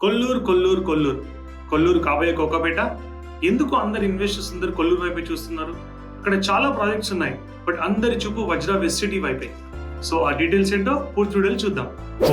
కొల్లూరు కొల్లూరు కొల్లూరు కొల్లూరు కాబోయే కోకాపేట. ఎందుకు అందరు ఇన్వెస్టర్స్ అందరు కొల్లూరు వైపే చూస్తున్నారు? అక్కడ చాలా ప్రాజెక్ట్స్ ఉన్నాయి, బట్ అందరి చూపు వజ్రా వెస్ట్ సిటీ వైపే. సో ఆ డీటెయిల్స్ ఏంటో పూర్తి వీడియోలో చూద్దాం.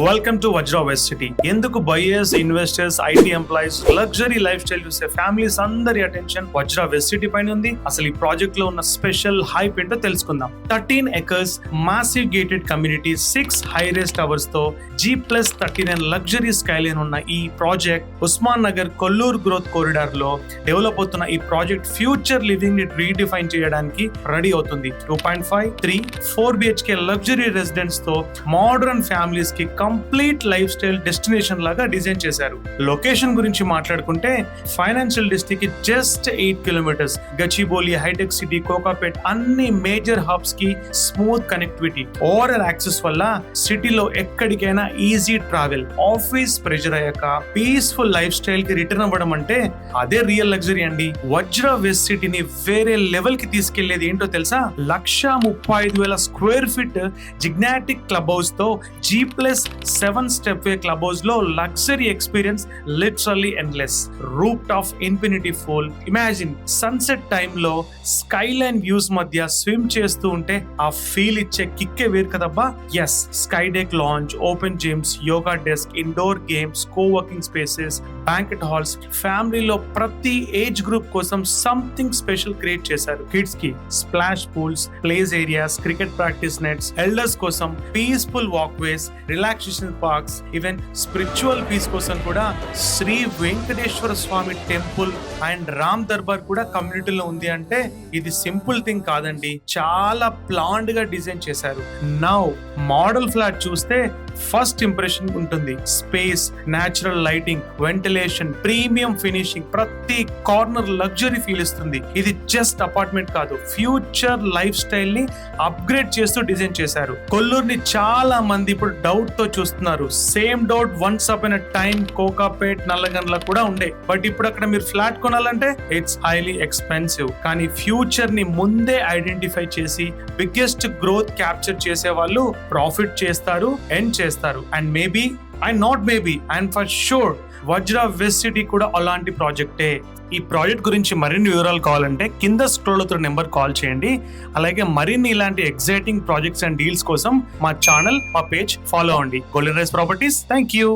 Welcome to Vajra west city. ఎందుకు buyers, investors, IT employees, luxury lifestyle చూసే ఫ్యామిలీస్ అందరి అటెన్షన్ వజ్రా వెస్ట్ సిటీ పైన ఉంది. అసలు ఈ ప్రాజెక్ట్ లో ఉన్న స్పెషల్ హైప్ ఏంటో తెలుసుకుందాం. 13 acres massive gated community, 6 high rise towers తో G+39 లగ్జరీ స్కైలైన్ ఉన్న ఈ project Osman Nagar Kollur growth corridor లో డెవలప్ అవుతున్న ఈ ప్రాజెక్ట్ ఫ్యూచర్ లివింగ్ ని రీడిఫైన్ చేయడానికి రెడీ అవుతుంది. 2.5, 3, 4 BHK లగ్జరీ రెసిడెన్స్ తో మోడర్న్ ఫ్యామిలీస్ కి కంప్లీట్ లైఫ్ స్టైల్ డెస్టినేషన్ లాగా డిజైన్ చేశారు. లొకేషన్ గురించి మాట్లాడుకుంటే ఫైనాన్షియల్ డిస్ట్రిక్ట్ కి జస్ట్ 8 kilometers. గచ్చిబౌలి, హైటెక్ సిటీ, కోకాపేట్ అన్ని మేజర్ హబ్స్ కి స్మూత్ కనెక్టివిటీ, ఓవరాల్ యాక్సెస్ వల్ల సిటీలో ఎక్కడికైనా ఈజీ ట్రావెల్. ఆఫీస్ ప్రెజర్ అయ్యాక పీస్ఫుల్ లైఫ్ స్టైల్ కి రిటర్న్ అవ్వడం అంటే అదే రియల్ లగ్జరీ అండి. వజ్రా వెస్ట్ సిటీని వేరే లెవెల్ కి తీసుకెళ్లేది ఏంటో తెలుసా? 135,000 square feet gigantic club house తో G+7 step way club house లో luxury experience literally endless. Rooftop infinity pool. Imagine sunset time లో స్కై లైన్ వ్యూస్ మధ్య స్విమ్ చేస్తూ ఉంటే ఆ ఫీల్ ఇచ్చే కిక్కే వేరు కదబ్బా. Yes, sky deck lounge, open gyms, yoga desk, indoor games, coworking spaces, banquet halls. ఫ్యామిలీలో ప్రతి ఏజ్ గ్రూప్ కోసం సంథింగ్ స్పెషల్ క్రియేట్ చేశారు. కిడ్స్ కి splash pools, plays areas, cricket practice nets, elders కోసం peaceful walkways, relaxation parks, even spiritual peace కోసం కూడా Shri Venkateswara Swamy temple and Ram Darbar కూడా కమ్యూనిటీలో ఉంది. అంటే ఇది సింపుల్ థింగ్ కాదండి, చాలా ప్లాన్డ్ గా డిజైన్ చేశారు. నౌ మోడల్ ఫ్లాట్ చూస్తే ఫస్ట్ ఇంప్రెషన్ ఉంటుంది. Space, natural lighting, ventilation, premium finishing, ప్రతి కార్నర్ లగ్జరీ ఫీల్ ఇస్తుంది. ఇది జస్ట్ అపార్ట్మెంట్ కాదు, ఫ్యూచర్ లైఫ్ స్టైల్ ని అప్గ్రేడ్ చేస్తూ డిజైన్ చేశారు. కొల్లూరుని చాలా మంది ఇప్పుడు డౌట్ తో చూస్తున్నారు. Same doubt once upon a time Kokapet, Nallagandla కూడా ఉండే. బట్ ఇప్పుడు అక్కడ మీరు ఫ్లాట్ కొనాలంటే ఇట్స్ హైలీ ఎక్స్పెన్సివ్. కానీ ఫ్యూచర్ ని ముందే ఐడెంటిఫై చేసి బిగ్గెస్ట్ గ్రోత్ క్యాప్చర్ చేసే వాళ్ళు ప్రాఫిట్ చేస్తారు, ఎండ్ చేస్తారు. And maybe and not maybe and for sure Vajra west city కూడా అలాంటి ప్రాజెక్టే. ఈ ప్రాజెక్ట్ గురించి మరిన్ని వివరాలు కావాలంటే కింద స్క్రోల్ అవుతున్న నెంబర్ కాల్ చేయండి. అలాగే మరిన్ని ఇలాంటి ఎక్సైటింగ్ ప్రాజెక్ట్స్ అండ్ డీల్స్ కోసం మా ఛానల్, మా పేజ్ ఫాలో అవ్వండి. Golden rice properties. Thank you.